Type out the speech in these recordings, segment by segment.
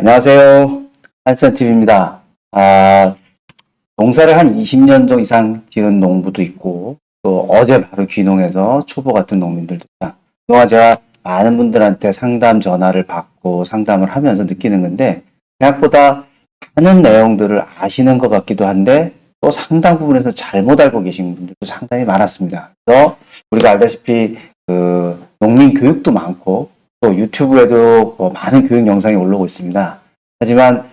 안녕하세요. 한스TV입니다. 농사를 한 20년 정도 이상 지은 농부도 있고, 또 어제 바로 귀농해서 초보 같은 농민들도 있다. 그동안 제가 많은 분들한테 상담 전화를 받고 상담을 하면서 느끼는 건데, 생각보다 많은 내용들을 아시는 것 같기도 한데, 또 상당 부분에서 잘못 알고 계신 분들도 상당히 많았습니다. 그래서 우리가 알다시피 농민 교육도 많고, 또 유튜브에도 많은 교육 영상이 올라오고 있습니다. 하지만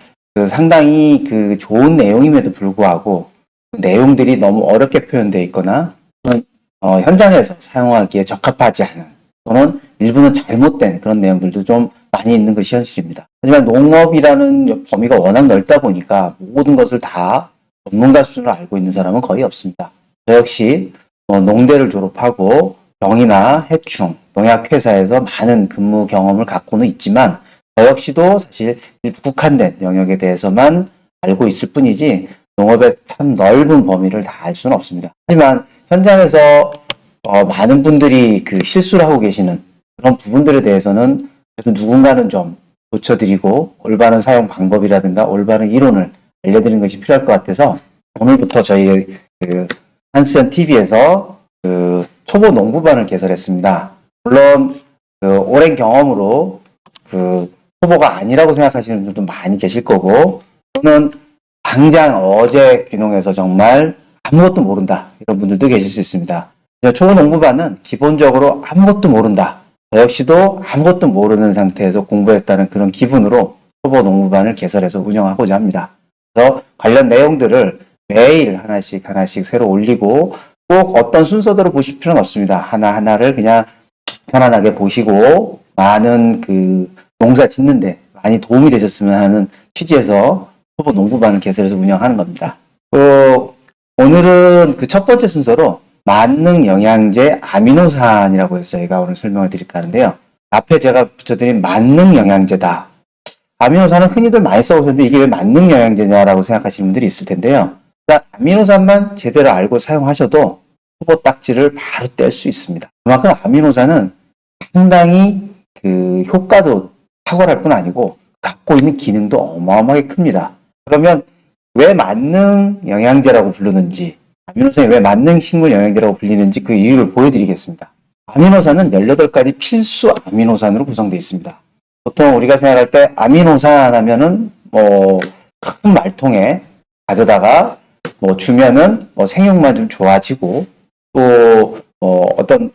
상당히 좋은 내용임에도 불구하고 그 내용들이 너무 어렵게 표현되어 있거나 또는 현장에서 사용하기에 적합하지 않은 또는 일부는 잘못된 그런 내용들도 좀 많이 있는 것이 현실입니다. 하지만 농업이라는 범위가 워낙 넓다 보니까 모든 것을 다 전문가 수준으로 알고 있는 사람은 거의 없습니다. 저 역시 농대를 졸업하고 병이나 해충, 농약회사에서 많은 근무 경험을 갖고는 있지만 저 역시도 사실 국한된 영역에 대해서만 알고 있을 뿐이지 농업의 참 넓은 범위를 다 알 수는 없습니다. 하지만 현장에서 많은 분들이 실수를 하고 계시는 그런 부분들에 대해서는 그래서 누군가는 좀 고쳐드리고 올바른 사용 방법이라든가 올바른 이론을 알려드리는 것이 필요할 것 같아서 오늘부터 저희 한스연 TV에서 초보 농부반을 개설했습니다. 물론 오랜 경험으로 초보가 아니라고 생각하시는 분들도 많이 계실 거고 또는 당장 어제 귀농해서 정말 아무것도 모른다 이런 분들도 계실 수 있습니다. 초보 농부반은 기본적으로 아무것도 모른다. 저 역시도 아무것도 모르는 상태에서 공부했다는 그런 기분으로 초보 농부반을 개설해서 운영하고자 합니다. 그래서 관련 내용들을 매일 하나씩 새로 올리고 꼭 어떤 순서대로 보실 필요는 없습니다. 하나하나를 그냥 편안하게 보시고 많은 농사 짓는데 많이 도움이 되셨으면 하는 취지에서 초보 농부반을 개설해서 운영하는 겁니다. 오늘은 첫 번째 순서로 만능 영양제 아미노산이라고 해서 저희가 오늘 설명을 드릴까 하는데요. 앞에 제가 붙여드린 만능 영양제다. 아미노산은 흔히들 많이 써보셨는데 이게 왜 만능 영양제냐라고 생각하시는 분들이 있을 텐데요. 아미노산만 제대로 알고 사용하셔도 초보 딱지를 바로 뗄 수 있습니다. 그만큼 아미노산은 상당히 효과도 탁월할 뿐 아니고 갖고 있는 기능도 어마어마하게 큽니다. 그러면 왜 만능 영양제라고 부르는지 아미노산이 왜 만능 식물 영양제라고 불리는지 그 이유를 보여드리겠습니다. 아미노산은 18가지 필수 아미노산으로 구성되어 있습니다. 보통 우리가 생각할 때 아미노산 하면은 큰 말통에 가져다가 주면은 생육만 좀 좋아지고 또 어떤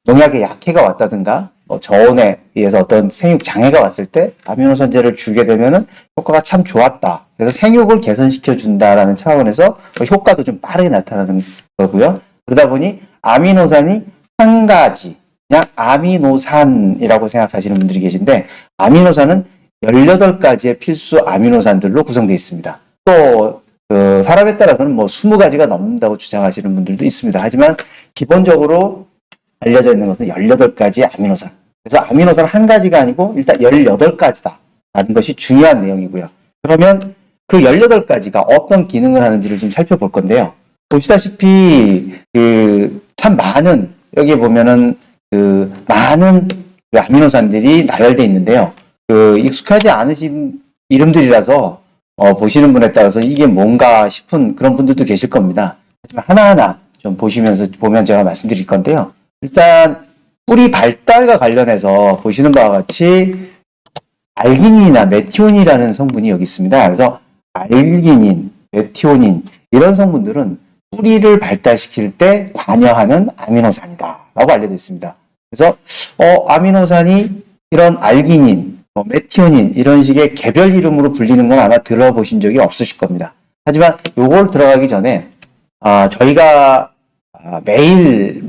농약의 약해가 왔다든가 저온에 의해서 어떤 생육 장애가 왔을 때 아미노산제를 주게 되면은 효과가 참 좋았다. 그래서 생육을 개선시켜 준다라는 차원에서 효과도 좀 빠르게 나타나는 거고요. 그러다 보니 아미노산이 한 가지 그냥 아미노산이라고 생각하시는 분들이 계신데 아미노산은 18가지의 필수 아미노산들로 구성되어 있습니다. 또 사람에 따라서는 20가지가 넘는다고 주장하시는 분들도 있습니다. 하지만 기본적으로 알려져 있는 것은 18가지 아미노산. 그래서 아미노산 한 가지가 아니고 일단 18가지다 라는 것이 중요한 내용이고요. 그러면 그 18가지가 어떤 기능을 하는지를 좀 살펴볼 건데요. 보시다시피 참 많은 여기에 보면은 많은 아미노산들이 나열되어 있는데요. 익숙하지 않으신 이름들이라서 보시는 분에 따라서 이게 뭔가 싶은 그런 분들도 계실 겁니다. 하지만 하나하나 좀 보면 제가 말씀드릴 건데요. 일단 뿌리 발달과 관련해서 보시는 바와 같이 알기닌이나 메티오닌이라는 성분이 여기 있습니다. 그래서 알기닌, 메티오닌 이런 성분들은 뿌리를 발달시킬 때 관여하는 아미노산이다 라고 알려져 있습니다. 그래서 아미노산이 이런 알기닌, 메티오닌 이런 식의 개별 이름으로 불리는 건 아마 들어보신 적이 없으실 겁니다. 하지만 요걸 들어가기 전에 저희가 매일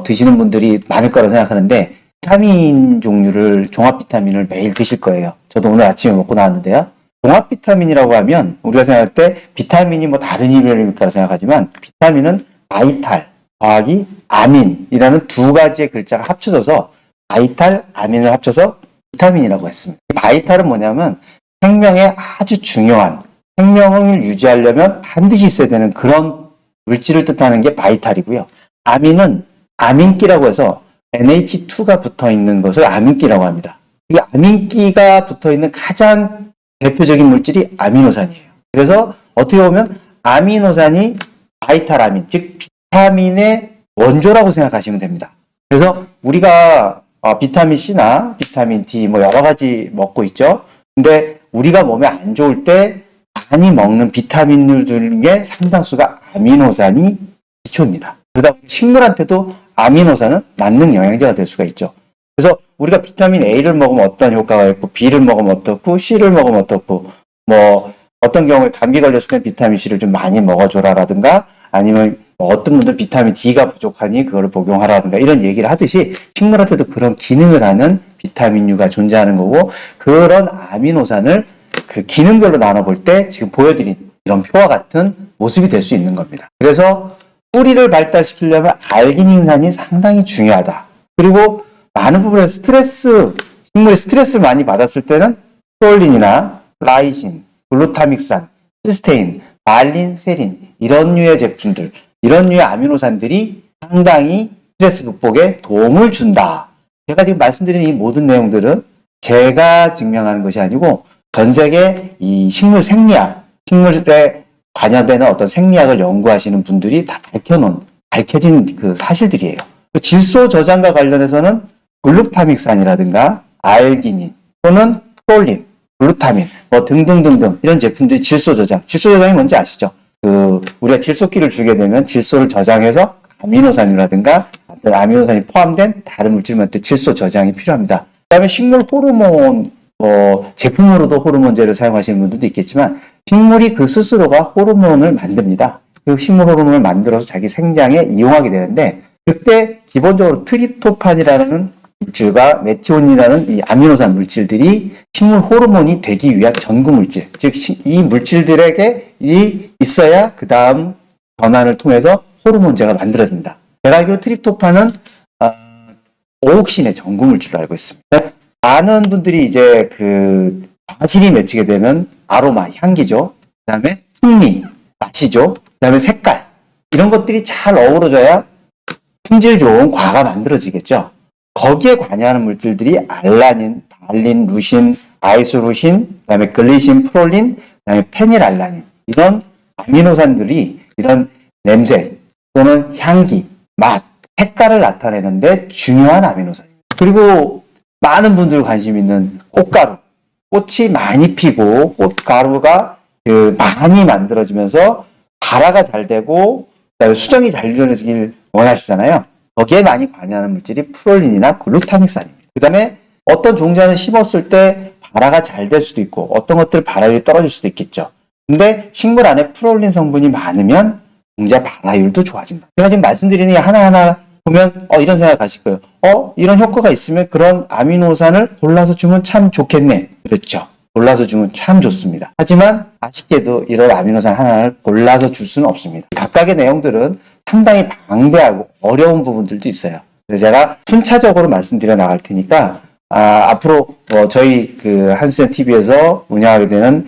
드시는 분들이 많을 거라 생각하는데 비타민 종류를 종합 비타민을 매일 드실 거예요. 저도 오늘 아침에 먹고 나왔는데요. 종합 비타민이라고 하면 우리가 생각할 때 비타민이 다른 이름일까 생각하지만 비타민은 바이탈 더하기 아민이라는 두 가지의 글자가 합쳐져서 바이탈 아민을 합쳐서 비타민이라고 했습니다. 바이탈은 뭐냐면 생명에 아주 중요한 생명을 유지하려면 반드시 있어야 되는 그런 물질을 뜻하는 게 바이탈이고요. 아민은 아민기라고 해서 NH2가 붙어 있는 것을 아민기라고 합니다. 이 아민기가 붙어 있는 가장 대표적인 물질이 아미노산이에요. 그래서 어떻게 보면 아미노산이 바이탈아민, 즉 비타민의 원조라고 생각하시면 됩니다. 그래서 우리가 비타민 C나 비타민 D 뭐 여러 가지 먹고 있죠. 근데 우리가 몸에 안 좋을 때 많이 먹는 비타민들 중에 상당수가 아미노산이 기초입니다. 그러다 보니 식물한테도 아미노산은 만능 영양제가 될 수가 있죠. 그래서 우리가 비타민 A를 먹으면 어떤 효과가 있고, B를 먹으면 어떻고, C를 먹으면 어떻고, 뭐 어떤 경우에 감기 걸렸을 때 비타민 C를 좀 많이 먹어줘라라든가, 아니면 뭐 어떤 분들 비타민 D가 부족하니 그거를 복용하라든가 이런 얘기를 하듯이 식물한테도 그런 기능을 하는 비타민류가 존재하는 거고, 그런 아미노산을 그 기능별로 나눠볼 때 지금 보여드린 이런 표와 같은 모습이 될 수 있는 겁니다. 그래서 뿌리를 발달시키려면 알기닌산이 상당히 중요하다. 그리고 많은 부분에서 식물이 스트레스를 많이 받았을 때는 프롤린이나 라이신, 글루타믹산, 시스테인, 말린, 세린 이런 류의 제품들, 이런 류의 아미노산들이 상당히 스트레스 극복에 도움을 준다. 제가 지금 말씀드린 이 모든 내용들은 제가 증명하는 것이 아니고 전 세계 이 식물 생리학, 식물에 관여되는 어떤 생리학을 연구하시는 분들이 다 밝혀진 그 사실들이에요. 질소 저장과 관련해서는 글루타믹산이라든가 알기닌 또는 프롤린, 글루타민 뭐 등등등등 이런 제품들이 질소 저장이 뭔지 아시죠? 우리가 질소기를 주게 되면 질소를 저장해서 아미노산이라든가 아미노산이 포함된 다른 물질한테 질소 저장이 필요합니다. 그다음에 식물 호르몬 제품으로도 호르몬제를 사용하시는 분들도 있겠지만 식물이 그 스스로가 호르몬을 만듭니다. 그 식물 호르몬을 만들어서 자기 생장에 이용하게 되는데 그때 기본적으로 트립토판이라는 물질과 메티온이라는 이 아미노산 물질들이 식물 호르몬이 되기 위한 전구 물질, 즉 이 물질들에게 있어야 그 다음 변환을 통해서 호르몬제가 만들어집니다. 제가 알기로 트립토판은 오옥신의 전구 물질로 알고 있습니다. 많은 분들이 이제 그 과실이 맺히게 되면 아로마, 향기죠. 그 다음에 풍미, 맛이죠. 그 다음에 색깔 이런 것들이 잘 어우러져야 품질 좋은 과가 만들어지겠죠. 거기에 관여하는 물질들이 알라닌, 발린, 루신, 아이소루신, 그 다음에 글리신, 프롤린, 그 다음에 페닐알라닌 이런 아미노산들이 이런 냄새 또는 향기, 맛, 색깔을 나타내는데 중요한 아미노산입니다. 그리고 많은 분들 관심 있는 꽃가루, 꽃이 많이 피고 꽃가루가 많이 만들어지면서 발화가 잘 되고 그다음에 수정이 잘 이루어지길 원하시잖아요. 거기에 많이 관여하는 물질이 프롤린이나 글루타믹산입니다. 그 다음에 어떤 종자는 심었을 때 발화가 잘 될 수도 있고 어떤 것들 발화율이 떨어질 수도 있겠죠. 근데 식물 안에 프롤린 성분이 많으면 종자 발화율도 좋아진다. 제가 지금 말씀드리는 게 하나하나 보면 이런 생각 하실 거예요. 이런 효과가 있으면 그런 아미노산을 골라서 주면 참 좋겠네. 그렇죠. 골라서 주면 참 좋습니다. 하지만 아쉽게도 이런 아미노산 하나를 골라서 줄 수는 없습니다. 각각의 내용들은 상당히 방대하고 어려운 부분들도 있어요. 그래서 제가 순차적으로 말씀드려 나갈 테니까 앞으로 저희 그 한스젠 TV에서 운영하게 되는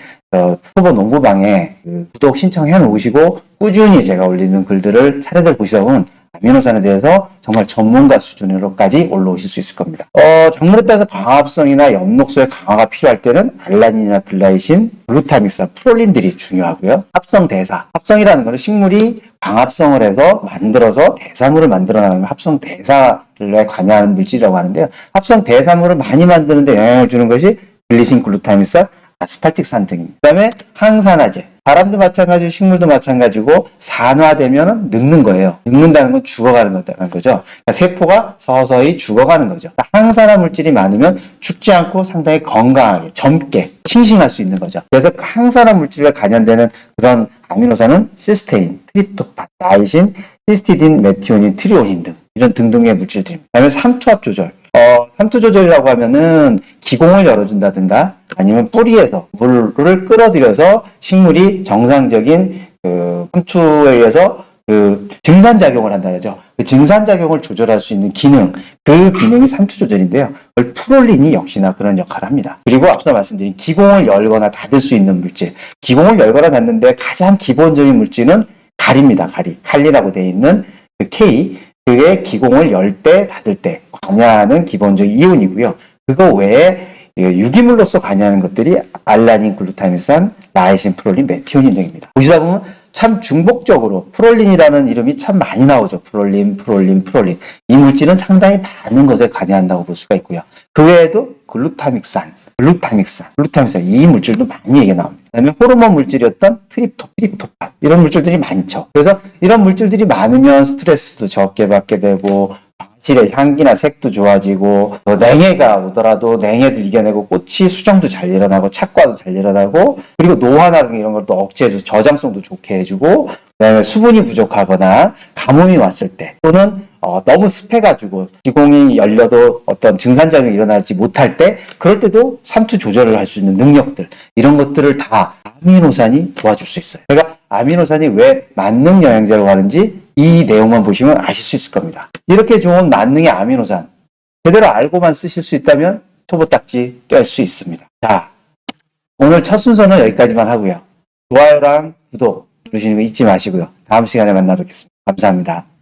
후보 농구방에 구독 신청해 놓으시고 꾸준히 제가 올리는 글들을 차례대로 보시다 보면 아미노산에 대해서 정말 전문가 수준으로까지 올라오실 수 있을 겁니다. 작물에 따라서 광합성이나 엽록소의 강화가 필요할 때는 알라닌이나 글라이신, 글루타믹산, 프롤린들이 중요하고요. 합성대사. 합성이라는 것은 식물이 광합성을 해서 만들어서 대사물을 만들어내는 합성대사에 관여하는 물질이라고 하는데요. 합성대사물을 많이 만드는데 영향을 주는 것이 글리신, 글루타믹산, 아스팔틱산 등입니다. 그 다음에 항산화제. 사람도 마찬가지고 식물도 마찬가지고 산화되면 늙는 거예요. 늙는다는 건 죽어가는 거죠. 그러니까 세포가 서서히 죽어가는 거죠. 항산화 물질이 많으면 죽지 않고 상당히 건강하게 젊게 싱싱할 수 있는 거죠. 그래서 항산화 물질과 관련되는 그런 아미노산은 시스테인, 트립토판, 라이신, 히스티딘, 메티오닌, 트리오닌 등 이런 등등의 물질들입니다. 그다음에 삼투압 조절. 삼투 조절이라고 하면은 기공을 열어준다든가 아니면 뿌리에서 물을 끌어들여서 식물이 정상적인 삼투에 의해서 증산작용을 한다 그러죠. 그 증산작용을 조절할 수 있는 기능, 그 기능이 삼투 조절인데요. 프롤린이 역시나 그런 역할을 합니다. 그리고 앞서 말씀드린 기공을 열거나 닫을 수 있는 물질. 기공을 열거나 닫는데 가장 기본적인 물질은 칼입니다. 칼리라고 되어 있는 그 K. 그게 기공을 열 때, 닫을 때 관여하는 기본적인 이온이고요. 그거 외에 유기물로서 관여하는 것들이 알라닌, 글루타민산, 라이신, 프롤린, 메티오닌 등입니다. 보시다 보면 참 중복적으로 프롤린이라는 이름이 참 많이 나오죠. 프롤린. 이 물질은 상당히 많은 것에 관여한다고 볼 수가 있고요. 그 외에도 글루타믹산 이 물질도 많이 얘기가 나옵니다. 그다음에 호르몬 물질이었던 트립토판 이런 물질들이 많죠. 그래서 이런 물질들이 많으면 스트레스도 적게 받게 되고 바질의 향기나 색도 좋아지고 냉해가 오더라도 냉해를 이겨내고 꽃이 수정도 잘 일어나고 착과도 잘 일어나고 그리고 노화나 이런 걸 또 억제해서 저장성도 좋게 해주고 그다음에 수분이 부족하거나 가뭄이 왔을 때 또는 너무 습해가지고 기공이 열려도 어떤 증산작용이 일어나지 못할 때 그럴 때도 삼투 조절을 할 수 있는 능력들 이런 것들을 다 아미노산이 도와줄 수 있어요. 그러니까 아미노산이 왜 만능 영양제라고 하는지 이 내용만 보시면 아실 수 있을 겁니다. 이렇게 좋은 만능의 아미노산 제대로 알고만 쓰실 수 있다면 초보딱지 뗄 수 있습니다. 자, 오늘 첫 순서는 여기까지만 하고요. 좋아요랑 구독 누르시는 거 잊지 마시고요. 다음 시간에 만나 뵙겠습니다. 감사합니다.